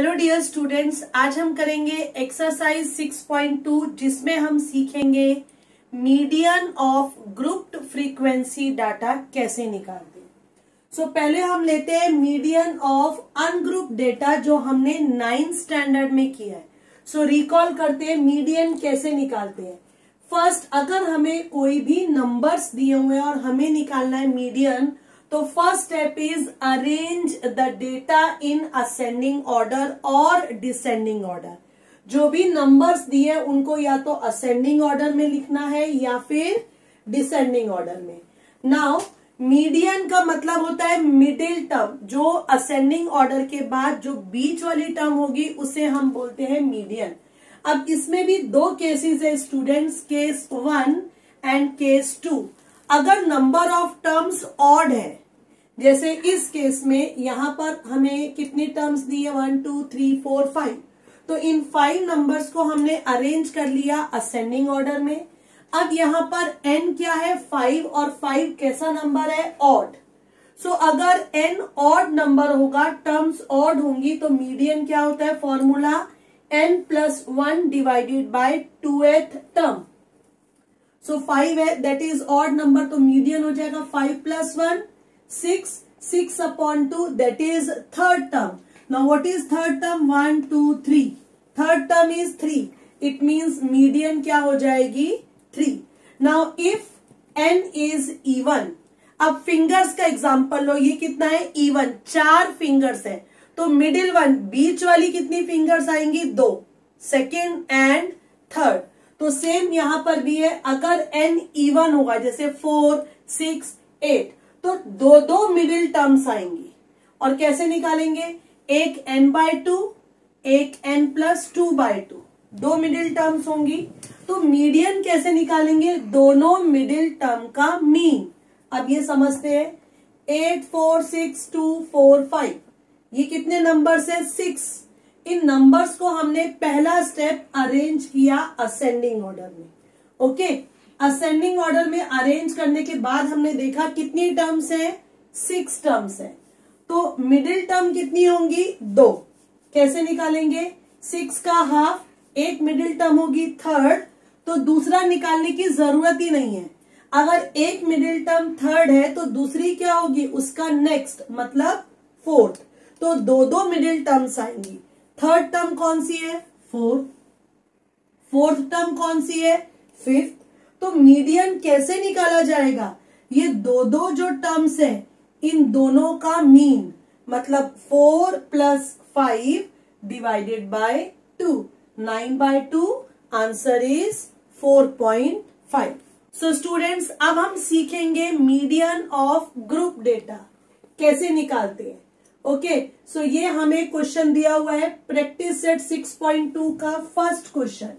Hello dear students, आज हम करेंगे एक्सरसाइज 6.2 जिसमें हम सीखेंगे median of grouped frequency data कैसे निकालते हैं। सो पहले हम लेते हैं मीडियन ऑफ अनग्रुप डेटा जो हमने 9th स्टैंडर्ड में किया है। सो रिकॉल करते हैं मीडियन कैसे निकालते हैं। फर्स्ट, अगर हमें कोई भी नंबर्स दिए हुए हैं और हमें निकालना है मीडियन, तो first step is arrange the data in ascending order और डिसेंडिंग ऑर्डर। जो भी नंबर्स दिए उनको या तो असेंडिंग ऑर्डर में लिखना है या फिर डिसेंडिंग ऑर्डर में। नाउ मीडियन का मतलब होता है मिडिल टर्म, जो असेंडिंग ऑर्डर के बाद जो बीच वाली टर्म होगी उसे हम बोलते हैं मीडियन। अब इसमें भी दो केसेस है स्टूडेंट्स, केस 1 एंड केस 2। अगर नंबर ऑफ टर्म्स ऑड है, जैसे इस केस में यहां पर हमें कितनी टर्म्स दी है 1 2 3 4 5, तो इन 5 नंबर्स को हमने अरेंज कर लिया असेंडिंग ऑर्डर में। अब यहां पर n क्या है 5, और 5 कैसा नंबर है ऑड। सो अगर n ऑड नंबर होगा, टर्म्स ऑड होंगी, तो मीडियन क्या होता है formula n+1 divided by 2th term. So 5 है, दैट इज ऑड नंबर, तो मीडियन हो जाएगा 5+1 6, 6/2, that is third term. Now what is third term? 1 2 3. Third term is 3. It means median क्या हो जाएगी 3. Now if n is even, अब fingers का example लो, ये कितना है even, 4 फिंगर्स है, तो मिडिल वन बीच वाली कितनी फिंगर्स आएंगी 2, सेकेंड एंड थर्ड। तो सेम यहां पर भी है, अगर n इवन होगा जैसे 4 6 8, तो दो मिडिल टर्म्स आएंगी। और कैसे निकालेंगे, एक n/2 एक n+2/2, 2 मिडिल टर्म्स होंगी। तो मीडियन कैसे निकालेंगे, दोनों मिडिल टर्म का मीन। अब ये समझते हैं 8 4 6 2 4 5, ये कितने नंबर्स है 6। इन नंबर्स को हमने पहला स्टेप अरेंज किया असेंडिंग ऑर्डर में। ओके, असेंडिंग ऑर्डर में अरेंज करने के बाद हमने देखा कितनी टर्म्स है 6 टर्म्स है, तो मिडिल टर्म कितनी होंगी 2। कैसे निकालेंगे, 6 का हाफ, एक मिडिल टर्म होगी थर्ड, तो दूसरा निकालने की जरूरत ही नहीं है। अगर एक मिडिल टर्म थर्ड है तो दूसरी क्या होगी उसका नेक्स्ट, मतलब फोर्थ, तो दो मिडिल टर्म्स आएंगी। थर्ड टर्म कौन सी है 4, फोर्थ टर्म कौन सी है 5। तो मीडियन कैसे निकाला जाएगा, ये दो जो टर्म्स हैं इन दोनों का मीन, मतलब 4 + 5 divided by 2, 9/2, answer is 4.5। So students, अब हम सीखेंगे मीडियन ऑफ ग्रुप डेटा कैसे निकालते हैं। ओके, सो ये हमें क्वेश्चन दिया हुआ है प्रैक्टिस सेट 6.2 का फर्स्ट क्वेश्चन।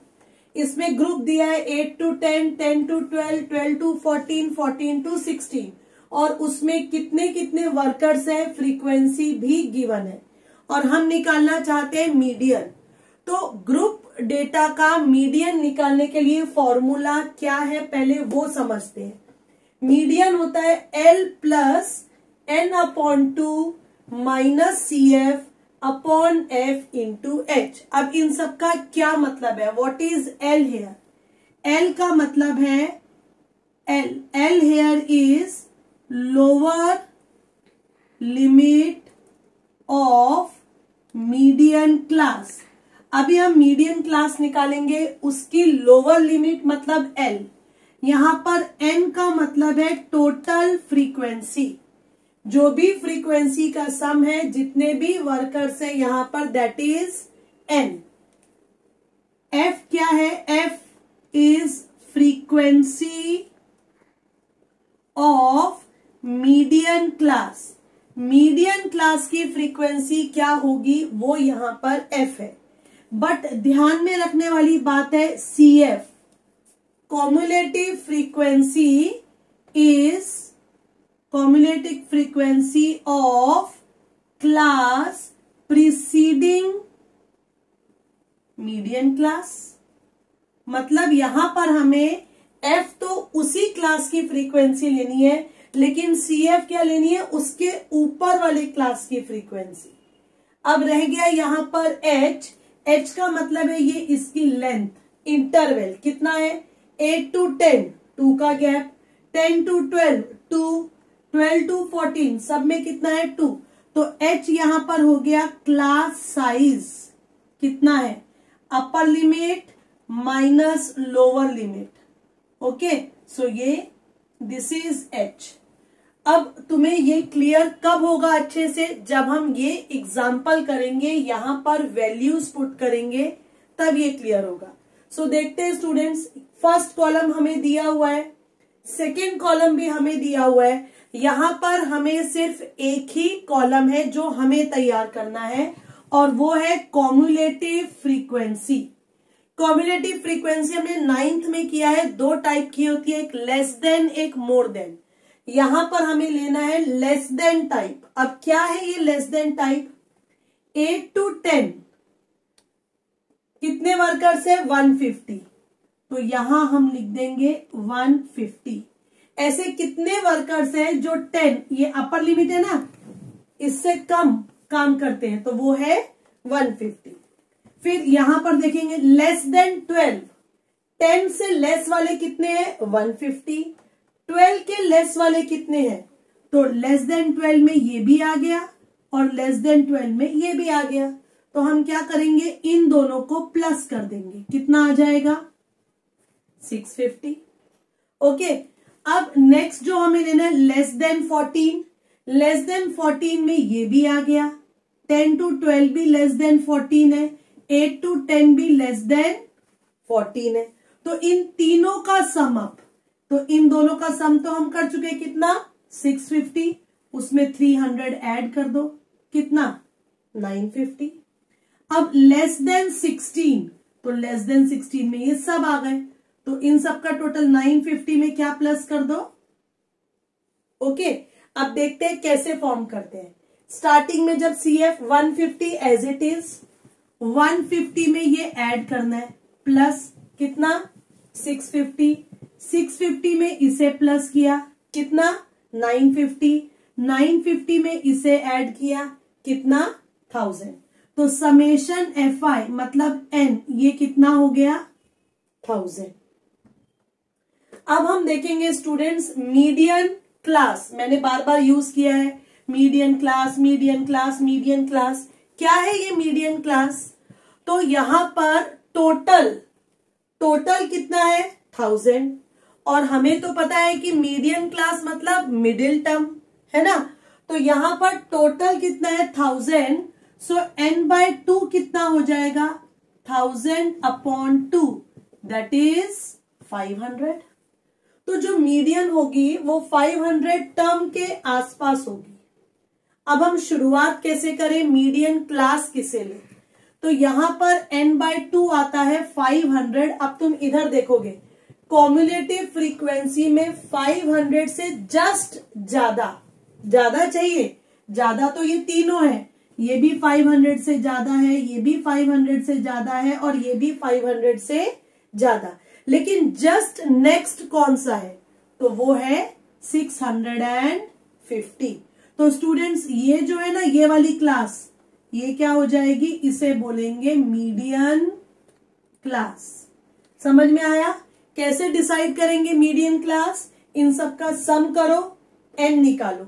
इसमें ग्रुप दिया है 8 to 10, 10 to 12, 12 to 14, 14 to 16, और उसमें कितने कितने वर्कर्स हैं, फ्रीक्वेंसी भी गिवन है, और हम निकालना चाहते हैं मीडियन। तो ग्रुप डेटा का मीडियन निकालने के लिए फॉर्मूला क्या है पहले वो समझते हैं। मीडियन होता है L + n/2 - CF upon F into H। अब इन सब का क्या मतलब है, what is L here. L का मतलब है L here is lower limit of median class. अभी हम मीडियन क्लास निकालेंगे, उसकी लोअर लिमिट मतलब L। यहां पर N का मतलब है टोटल फ्रीक्वेंसी, जो भी फ्रीक्वेंसी का सम है, जितने भी वर्कर्स है यहां पर, दैट इज n। F क्या है, F is frequency of median class. Median class की फ्रीक्वेंसी क्या होगी वो यहां पर F है, बट ध्यान में रखने वाली बात है CF, cumulative frequency is cumulative frequency of class preceding median class। मतलब यहां पर हमें F तो उसी क्लास की फ्रीक्वेंसी लेनी है, लेकिन CF क्या लेनी है, उसके ऊपर वाले क्लास की फ्रीक्वेंसी। अब रह गया यहाँ पर h। h का मतलब है ये इसकी लेंथ, इंटरवल कितना है 8 to 10, 2 का गैप, 10 to 12, 2, 12 to 14 सब में कितना है 2। तो h यहां पर हो गया क्लास साइज कितना है upper limit minus lower limit. Okay, so ये दिस इज h। अब तुम्हें ये क्लियर कब होगा अच्छे से, जब हम ये एग्जाम्पल करेंगे, यहां पर वैल्यूज पुट करेंगे, तब ये क्लियर होगा। सो देखते हैं स्टूडेंट्स, फर्स्ट कॉलम हमें दिया हुआ है, सेकेंड कॉलम भी हमें दिया हुआ है। यहां पर हमें सिर्फ एक ही कॉलम है जो हमें तैयार करना है, और वो है कॉम्युलेटिव फ्रीक्वेंसी। कॉम्युलेटिव फ्रीक्वेंसी हमने 9th में किया है, दो टाइप की होती है, एक लेस देन एक मोर देन। यहां पर हमें लेना है लेस देन टाइप। अब क्या है ये लेस देन टाइप, 8 to 10 कितने वर्कर्स है 150, तो यहां हम लिख देंगे 150। ऐसे कितने वर्कर्स हैं जो 10, ये अपर लिमिट है ना, इससे कम काम करते हैं, तो वो है 150। फिर यहां पर देखेंगे लेस देन 12, 10 से लेस वाले कितने हैं 150, 12 के लेस वाले कितने हैं, तो लेस देन 12 में ये भी आ गया और लेस देन 12 में ये भी आ गया। तो हम क्या करेंगे, इन दोनों को प्लस कर देंगे, कितना आ जाएगा 650। ओके, अब नेक्स्ट जो हमें लेना है लेस देन 14, लेस देन 14 में ये भी आ गया, 10 to 12 भी लेस देन 14 है, 8 to 10 भी लेस देन 14 है। तो इन तीनों का सम अप, तो इन दोनों का सम तो हम कर चुके हैं, कितना 650, उसमें 300 ऐड कर दो, कितना 950। अब लेस देन 16, तो लेस देन 16 में ये सब आ गए, तो इन सब का टोटल 950 में क्या प्लस कर दो। ओके, अब देखते हैं कैसे फॉर्म करते हैं। स्टार्टिंग में जब CF 150 एज इट इज, 150 में ये ऐड करना है, प्लस कितना 650, 650 में इसे प्लस किया, कितना 950, 950 में इसे ऐड किया, कितना 1000। तो समेशन FI मतलब N ये कितना हो गया 1000। अब हम देखेंगे स्टूडेंट्स मीडियन क्लास, मैंने बार बार यूज किया है median class, median class, median class. क्या है ये मीडियन क्लास, तो यहां पर टोटल कितना है 1000, और हमें तो पता है कि मीडियन क्लास मतलब मिडिल टर्म है ना, तो यहां पर टोटल कितना है 1000। सो n/2 कितना हो जाएगा 1000/2, दैट इज 500। तो जो मीडियन होगी वो 500 टर्म के आसपास होगी। अब हम शुरुआत कैसे करें, मीडियन क्लास किसे ले, तो यहां पर n/2 आता है 500। अब तुम इधर देखोगे कॉम्युलेटिव फ्रीक्वेंसी में 500 से जस्ट ज्यादा चाहिए, ज्यादा तो ये तीनों है, ये भी 500 से ज्यादा है, ये भी 500 से ज्यादा है, और ये भी 500 से ज्यादा, लेकिन जस्ट नेक्स्ट कौन सा है, तो वो है 650। तो स्टूडेंट्स ये जो है ना, ये वाली क्लास, ये क्या हो जाएगी, इसे बोलेंगे मीडियन क्लास। समझ में आया कैसे डिसाइड करेंगे मीडियन क्लास, इन सब का सम करो, n निकालो,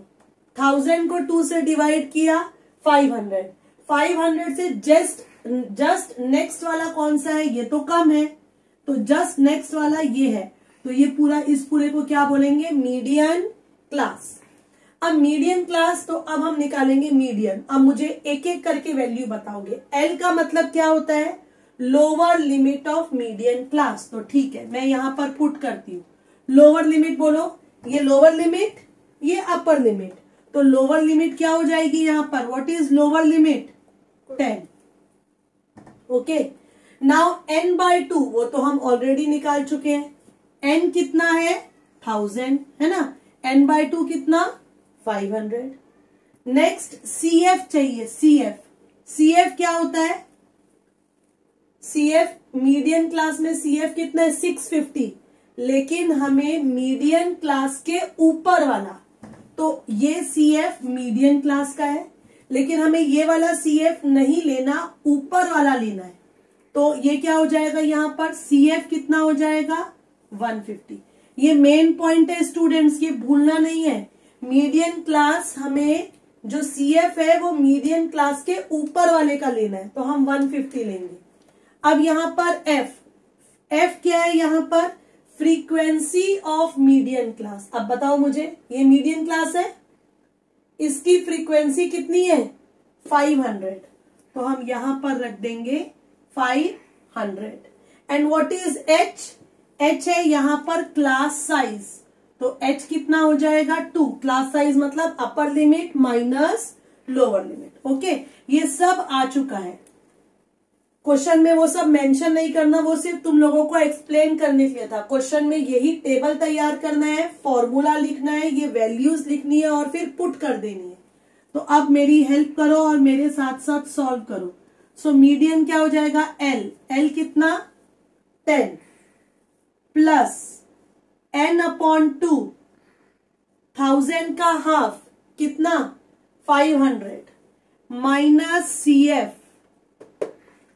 1000 को 2 से डिवाइड किया 500, 500 से जस्ट नेक्स्ट वाला कौन सा है, ये तो कम है, तो जस्ट नेक्स्ट वाला ये है, तो ये पूरा, इस पूरे को क्या बोलेंगे मीडियन क्लास। अब मीडियन क्लास, तो अब हम निकालेंगे मीडियन। अब मुझे एक एक करके वैल्यू बताओगे। L का मतलब क्या होता है, lower limit of median class. तो ठीक है, मैं यहां पर पुट करती हूँ, लोअर लिमिट बोलो, ये लोअर लिमिट, ये अपर लिमिट, तो लोअर लिमिट क्या हो जाएगी यहां पर, what is lower limit 10। Okay, now n/2 वो तो हम ऑलरेडी निकाल चुके हैं, n कितना है 1000 है ना, n/2 कितना 500। नेक्स्ट CF चाहिए, CF क्या होता है, CF मीडियन क्लास में CF कितना है 650, लेकिन हमें मीडियन क्लास के ऊपर वाला, तो ये CF मीडियन क्लास का है, लेकिन हमें ये वाला CF नहीं लेना, ऊपर वाला लेना है। तो ये क्या हो जाएगा, यहां पर CF कितना हो जाएगा 150। ये मेन पॉइंट है स्टूडेंट्स, ये भूलना नहीं है। मीडियन क्लास हमें जो CF है वो मीडियन क्लास के ऊपर वाले का लेना है, तो हम 150 लेंगे। अब यहां पर F क्या है, यहां पर फ्रीक्वेंसी ऑफ मीडियन क्लास। अब बताओ मुझे, ये मीडियन क्लास है, इसकी फ्रीक्वेंसी कितनी है 500, तो हम यहां पर रख देंगे 500। एंड व्हाट इज H है यहां पर क्लास साइज, तो H कितना हो जाएगा 2। क्लास साइज मतलब अपर limit minus lower limit. Okay, ये सब आ चुका है। क्वेश्चन में वो सब मेंशन नहीं करना, वो सिर्फ तुम लोगों को एक्सप्लेन करने के लिए था। क्वेश्चन में यही टेबल तैयार करना है, फॉर्मूला लिखना है, ये वैल्यूज लिखनी है और फिर पुट कर देनी है। तो अब मेरी हेल्प करो और मेरे साथ साथ सॉल्व करो। सो मीडियन क्या हो जाएगा L कितना 10 प्लस n/2, 1000 का हाफ कितना 500 माइनस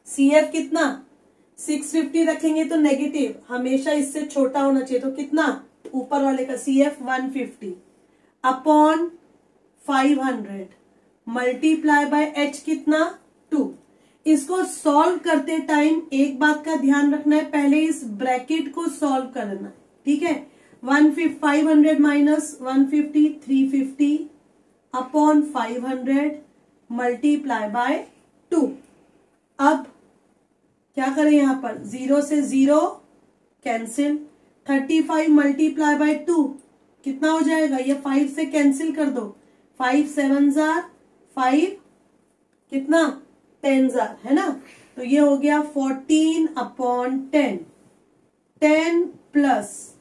CF कितना 650 रखेंगे तो नेगेटिव, हमेशा इससे छोटा होना चाहिए, तो कितना ऊपर वाले का CF 150 upon 500 multiply by H कितना 2। इसको सॉल्व करते टाइम एक बात का ध्यान रखना है, पहले इस ब्रैकेट को सॉल्व करना है, ठीक है। 500 माइनस 150 350 अपॉन 500 मल्टीप्लाई बाय 2। अब क्या करें, यहां पर 0 से 0 कैंसिल, 35 मल्टीप्लाई बाय 2 कितना हो जाएगा, ये 5 से कैंसिल कर दो, 5 7 जार 5 कितना 10 जार, है ना। तो ये हो गया 14/10। 10 प्लस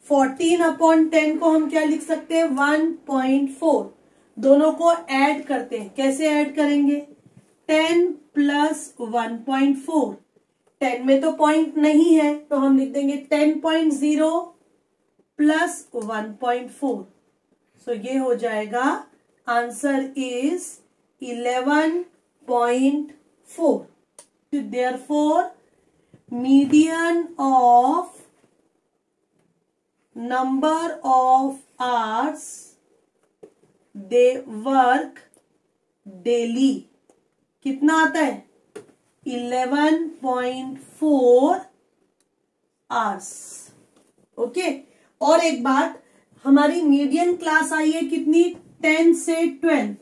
14/10 को हम क्या लिख सकते हैं 1.4। दोनों को ऐड करते हैं, कैसे ऐड करेंगे 10 प्लस 1.4। 10 में तो पॉइंट नहीं है तो हम लिख देंगे 10.0 प्लस 1.4। सो ये हो जाएगा answer is 11.4। Therefore median of number of hours they work daily कितना आता है 11.4 आवर्स। ओके, और एक बात, हमारी मीडियन क्लास आई है कितनी 10 से 12,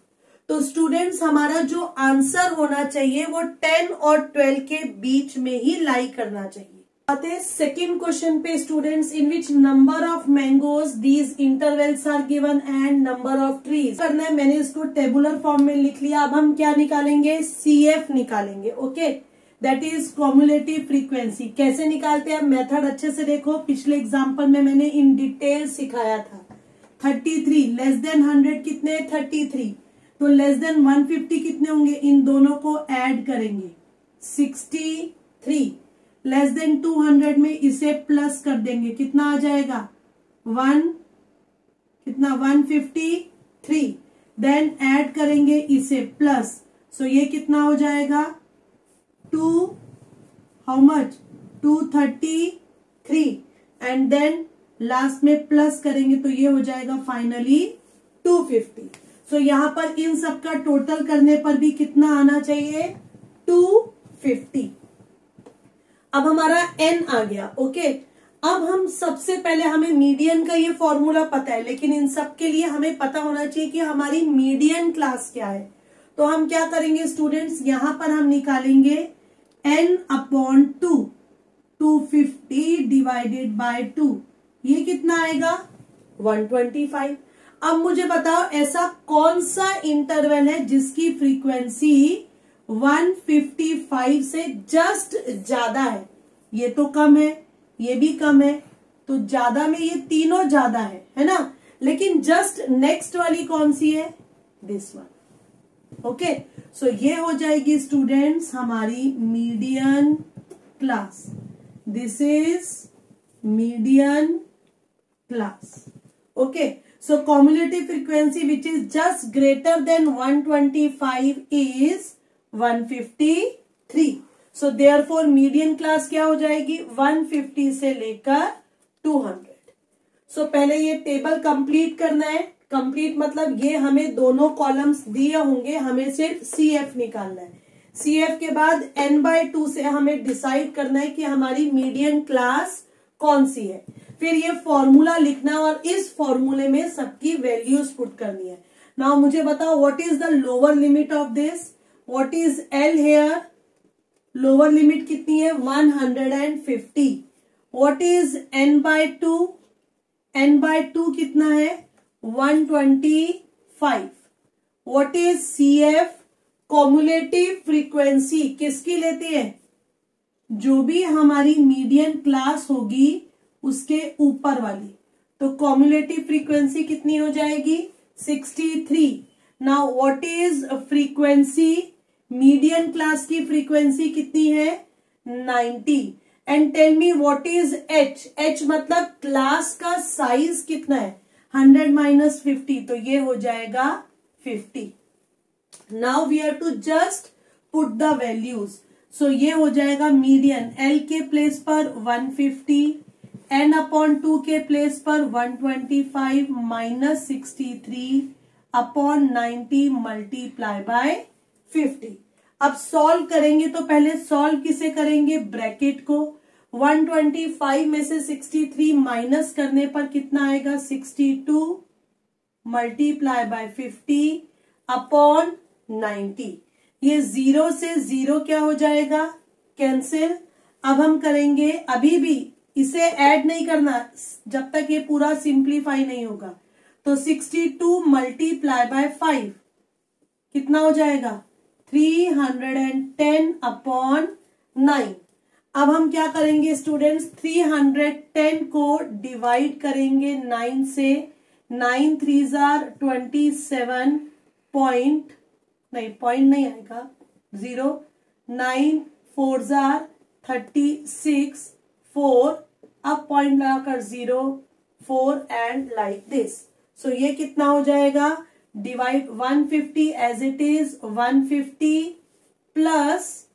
तो स्टूडेंट्स हमारा जो आंसर होना चाहिए वो 10 और 12 के बीच में ही लाई करना चाहिए। आते हैं सेकेंड क्वेश्चन पे students, in which number of mangoes these intervals are given and number of trees करना है। मैंने इसको टेबुलर फॉर्म में लिख लिया। अब हम क्या निकालेंगे CF निकालेंगे। Okay, that is cumulative frequency. कैसे निकालते हैं, मेथड अच्छे से देखो, पिछले एग्जाम्पल में मैंने इन डिटेल सिखाया था। 33 लेस देन 100 कितने 33, तो लेस देन 150 कितने होंगे, इन दोनों को ऐड करेंगे 63। लेस देन 200 में इसे प्लस कर देंगे, कितना आ जाएगा 153। देन ऐड करेंगे इसे प्लस, सो ये कितना हो जाएगा 233 एंड देन लास्ट में प्लस करेंगे तो ये हो जाएगा फाइनली 250। सो यहां पर इन सब का टोटल करने पर भी कितना आना चाहिए 250। अब हमारा n आ गया। ओके, अब हम सबसे पहले, हमें मीडियन का ये फॉर्मूला पता है, लेकिन इन सब के लिए हमें पता होना चाहिए कि हमारी मीडियन क्लास क्या है। तो हम क्या करेंगे स्टूडेंट्स, यहां पर हम निकालेंगे n/2, 250 डिवाइडेड बाय 2, ये कितना आएगा 125। अब मुझे बताओ ऐसा कौन सा इंटरवल है जिसकी फ्रीक्वेंसी 155 से जस्ट ज्यादा है। ये तो कम है, ये भी कम है, तो ज्यादा में ये तीनों ज्यादा है ना। लेकिन जस्ट नेक्स्ट वाली कौन सी है, दिस वन। ओके, सो ये हो जाएगी स्टूडेंट्स हमारी median class. This is median class. Okay, So cumulative frequency which is just greater than 125 is 153. So therefore median class क्या हो जाएगी 150 से लेकर 200. So पहले ये टेबल कंप्लीट करना है. कंप्लीट मतलब ये हमें दोनों कॉलम्स दिए होंगे, हमें सिर्फ CF निकालना है. CF के बाद n/2 से हमें डिसाइड करना है कि हमारी मीडियन क्लास कौन सी है. फिर ये फॉर्मूला लिखना और इस फॉर्मूले में सबकी वैल्यूज पुट करनी है. नाउ मुझे बताओ what is the lower limit of this, what is L here. Lower limit कितनी है 150. व्हाट इज n/2, n/2 कितना है 125. What is CF, cumulative frequency किसकी लेती है, जो भी हमारी मीडियन क्लास होगी उसके ऊपर वाली. तो कॉम्युलेटिव फ्रीक्वेंसी कितनी हो जाएगी 63. Now what is frequency, median class की फ्रीक्वेंसी कितनी है 90. And tell me what is H, H मतलब क्लास का साइज कितना है 100 - 50, तो ये हो जाएगा 50. Now we have to just put the values. So ये हो जाएगा मीडियन L के प्लेस पर 150, n/2 के प्लेस पर 125 - 63 अपॉन 90 मल्टीप्लाई बाय 50. अब सॉल्व करेंगे तो पहले सॉल्व किसे करेंगे, ब्रैकेट को. 125 में से 63 माइनस करने पर कितना आएगा 62 मल्टीप्लाई बाय 50 अपॉन 90. ये 0 से 0 क्या हो जाएगा कैंसिल. अब हम करेंगे, अभी भी इसे ऐड नहीं करना जब तक ये पूरा सिंप्लीफाई नहीं होगा. तो 62 मल्टीप्लाई बाय 5 कितना हो जाएगा 310 अपॉन 9. अब हम क्या करेंगे स्टूडेंट्स, 310 को डिवाइड करेंगे 9 से. 9 3s are 27 पॉइंट नहीं आएगा 0. 9 4s are 36 4. अब पॉइंट लगाकर 0 4 एंड लाइक दिस. सो ये कितना हो जाएगा, divide 150 as it is 150 plus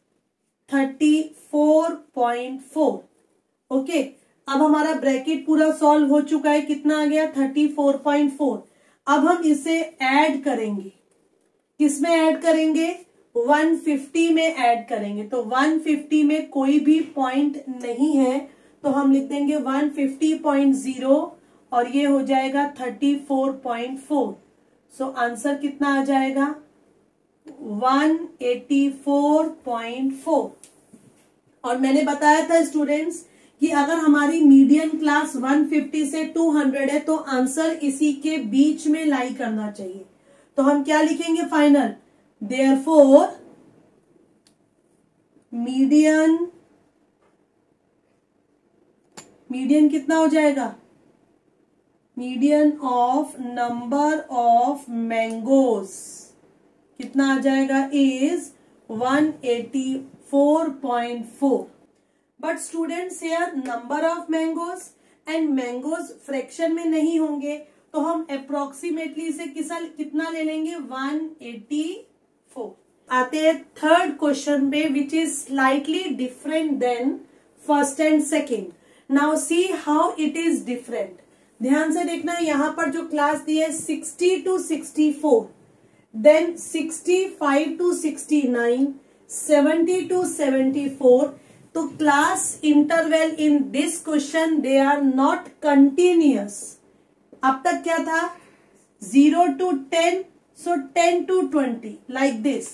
34.4. Okay, अब हमारा ब्रैकेट पूरा सॉल्व हो चुका है. कितना आ गया 34.4. अब हम इसे ऐड करेंगे, किसमें ऐड करेंगे 150 में ऐड करेंगे. तो 150 में कोई भी पॉइंट नहीं है तो हम लिख देंगे 150.0 और ये हो जाएगा 34.4. सो आंसर कितना आ जाएगा 184.4. और मैंने बताया था स्टूडेंट्स कि अगर हमारी मीडियन क्लास 150 से 200 है तो आंसर इसी के बीच में लाई करना चाहिए. तो हम क्या लिखेंगे फाइनल, देयरफॉर मीडियन कितना हो जाएगा, median of number of mangoes कितना आ जाएगा is 184.4. But students here number of mangoes and mangoes fraction में नहीं होंगे तो हम अप्रोक्सीमेटली इसे कितना ले लेंगे 184. आते हैं थर्ड क्वेश्चन पे which is slightly different than first and second. Now see how it is different. ध्यान से देखना, यहाँ पर जो क्लास दी है 60 to 64, देन 65 to 69, 70 to 74. तो class interval in this question they are not continuous. अब तक क्या था 0 to 10, so 10 to 20 like this.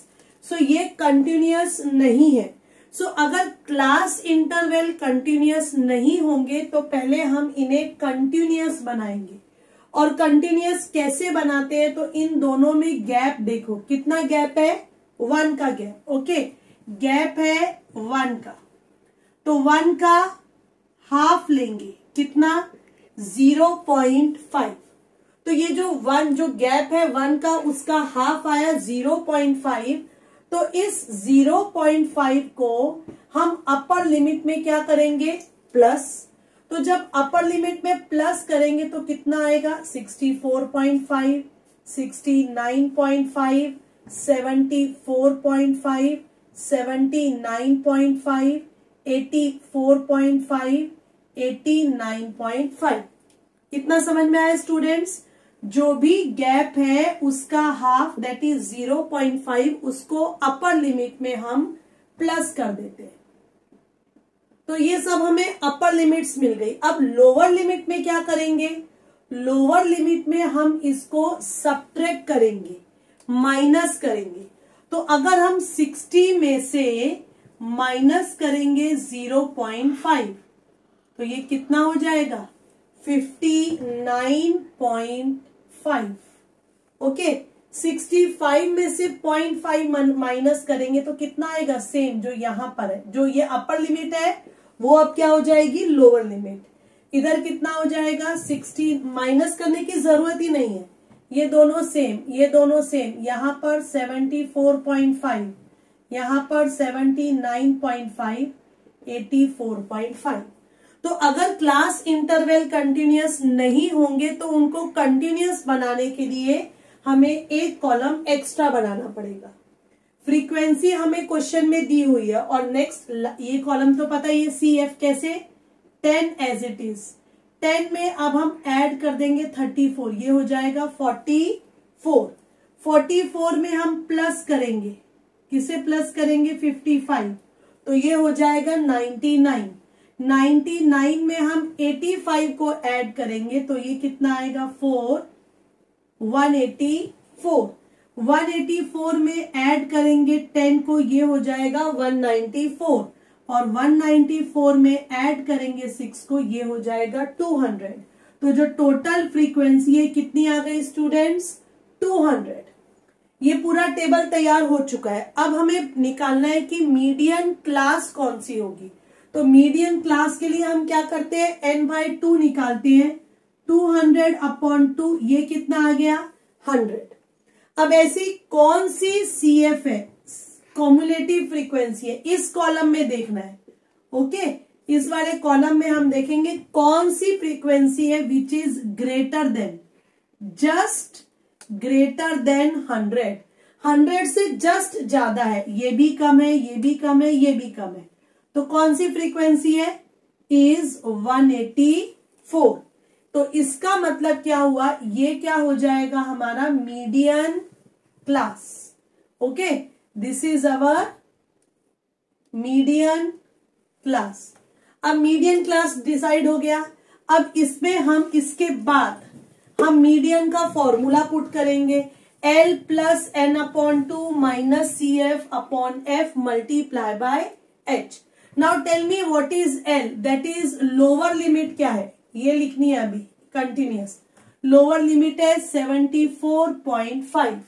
So ये कंटिन्यूअस नहीं है. सो अगर क्लास इंटरवल कंटिन्यूअस नहीं होंगे तो पहले हम इन्हें कंटिन्यूअस बनाएंगे. और कंटिन्यूअस कैसे बनाते हैं, तो इन दोनों में गैप देखो, कितना गैप है 1 का गैप. ओके, गैप है 1 का, तो 1 का हाफ लेंगे, कितना 0.5. तो ये जो 1 जो गैप है 1 का, उसका हाफ आया 0.5. तो इस 0.5 को हम अपर लिमिट में क्या करेंगे प्लस. तो जब अपर लिमिट में प्लस करेंगे तो कितना आएगा 64.5, 69.5, 74.5, 79.5, 84.5, 89.5। कितना समझ में आया स्टूडेंट्स? जो भी गैप है उसका हाफ दैट इज 0.5 उसको अपर लिमिट में हम प्लस कर देते हैं। तो ये सब हमें अपर लिमिट्स मिल गई। अब लोअर लिमिट में क्या करेंगे? लोअर लिमिट में हम इसको सब्ट्रैक्ट करेंगे, माइनस करेंगे। तो अगर हम 60 में से माइनस करेंगे 0.5 तो ये कितना हो जाएगा 59.5। ओके, 65 में से 0.5 माइनस करेंगे तो कितना आएगा? सेम जो यहां पर है, जो ये अपर लिमिट है वो अब क्या हो जाएगी? Lower limit. इधर कितना हो जाएगा 60, माइनस करने की जरूरत ही नहीं है, ये दोनों सेम, ये दोनों सेम। यहां पर 74.5, यहां पर 79.5, 84.5। तो अगर क्लास इंटरवल कंटिन्यूअस नहीं होंगे तो उनको कंटिन्यूअस बनाने के लिए हमें एक कॉलम एक्स्ट्रा बनाना पड़ेगा। फ्रीक्वेंसी हमें क्वेश्चन में दी हुई है और नेक्स्ट ये कॉलम तो पता ही है CF कैसे, 10 एज इट इज। 10 में अब हम ऐड कर देंगे 34, ये हो जाएगा 44। 44 में हम प्लस करेंगे, किसे प्लस करेंगे? 55, तो ये हो जाएगा 99। 99 में हम 85 को ऐड करेंगे तो ये कितना आएगा 184। 184 में ऐड करेंगे 10 को, ये हो जाएगा 194 और 194 में ऐड करेंगे 6 को, ये हो जाएगा 200। तो जो टोटल फ्रीक्वेंसी है कितनी आ गई स्टूडेंट्स? 200। ये पूरा टेबल तैयार हो चुका है। अब हमें निकालना है कि मीडियन क्लास कौन सी होगी। तो मीडियन क्लास के लिए हम क्या करते हैं? n/2 निकालते हैं। 200/2 ये कितना आ गया? 100। अब ऐसी कौन सी CF है, कॉम्युलेटिव फ्रीक्वेंसी है, इस कॉलम में देखना है। ओके, इस वाले कॉलम में हम देखेंगे कौन सी फ्रीक्वेंसी है which is greater than, just greater than 100। 100 से जस्ट ज्यादा है, ये भी कम है, ये भी कम है, ये भी कम है। तो कौन सी फ्रीक्वेंसी है? इज 184। तो इसका मतलब क्या हुआ? ये क्या हो जाएगा हमारा median class. Okay, this is our median class. अब मीडियन क्लास डिसाइड हो गया। अब इसमें हम इसके बाद हम मीडियन का फॉर्मूला पुट करेंगे, L + n/2 - CF/F multiply by H। Now tell me what is L, that is lower limit क्या है, ये लिखनी है अभी कंटिन्यूअस। लोअर लिमिट है 74.5।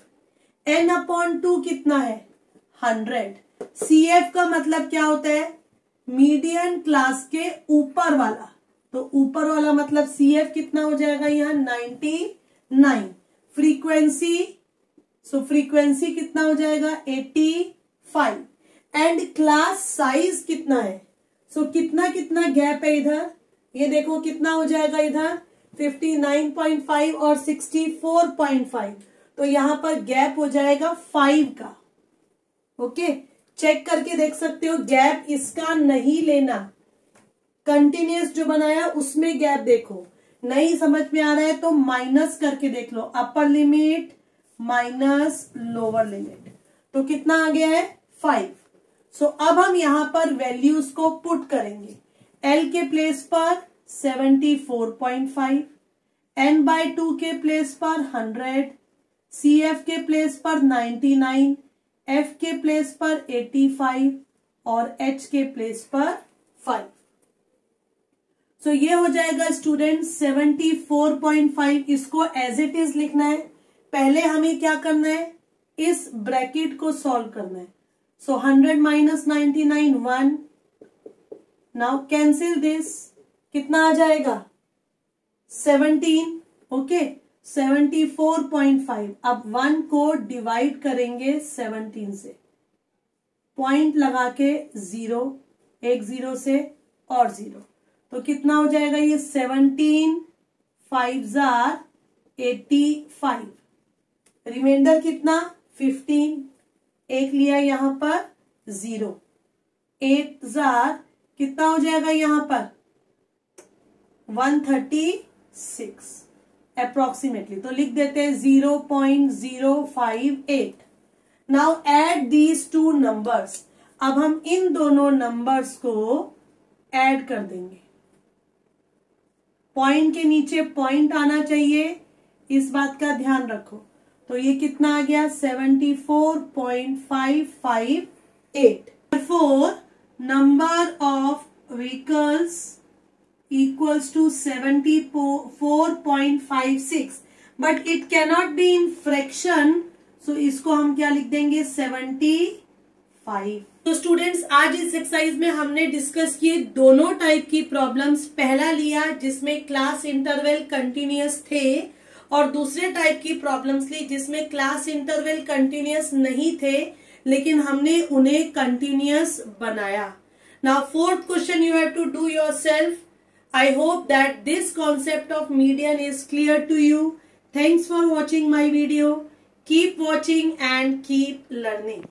n/2 कितना है? 100। CF का मतलब क्या होता है? मीडियन क्लास के ऊपर वाला। तो ऊपर वाला मतलब CF कितना हो जाएगा यहाँ? 99। फ्रीक्वेंसी, सो फ्रीक्वेंसी कितना हो जाएगा? 85। एंड क्लास साइज कितना है? सो कितना कितना गैप है इधर, ये देखो कितना हो जाएगा इधर 59.5 और 64.5। तो यहां पर गैप हो जाएगा 5 का। ओके, चेक करके देख सकते हो, गैप इसका नहीं लेना। कंटिन्यूअस जो बनाया उसमें गैप देखो, नहीं समझ में आ रहा है तो माइनस करके देख लो, upper limit minus lower limit, तो कितना आ गया है 5। सो अब हम यहां पर वैल्यूज को पुट करेंगे। L के प्लेस पर 74.5, n/2 के प्लेस पर 100, CF के प्लेस पर 99, F के प्लेस पर 85 और H के प्लेस पर 5। सो ये हो जाएगा स्टूडेंट 74.5। इसको एज इट इज लिखना है। पहले हमें क्या करना है? इस ब्रैकेट को सॉल्व करना है। सो 100 - 99 1। नाउ कैंसिल दिस, कितना आ जाएगा 17। ओके, 74.5। अब 1 को डिवाइड करेंगे 17 से, पॉइंट लगा के 0, एक 0 से और 0, तो कितना हो जाएगा ये 17 5 जार 85, रिमाइंडर कितना 15, एक लिया यहां पर 0, 8 जार कितना हो जाएगा यहां पर 136 अप्रोक्सीमेटली, तो लिख देते हैं 0.058। Now add these two numbers, अब हम इन दोनों नंबर्स को ऐड कर देंगे। पॉइंट के नीचे पॉइंट आना चाहिए, इस बात का ध्यान रखो। तो ये कितना आ गया 74.558। Therefore, number of vehicles equals to 74.56, but it cannot be in fraction, so इसको हम क्या लिख देंगे 75। तो स्टूडेंट्स आज इस एक्सरसाइज में हमने डिस्कस किए दोनों टाइप की प्रॉब्लम्स। पहला लिया जिसमें क्लास इंटरवल कंटिन्यूअस थे, और दूसरे टाइप की प्रॉब्लम्स ली जिसमें क्लास इंटरवल कंटिन्यूअस नहीं थे लेकिन हमने उन्हें कंटिन्यूअस बनाया। Now fourth question you have to do yourself. I hope that this concept of median is clear to you. Thanks for watching my video. Keep watching and keep learning.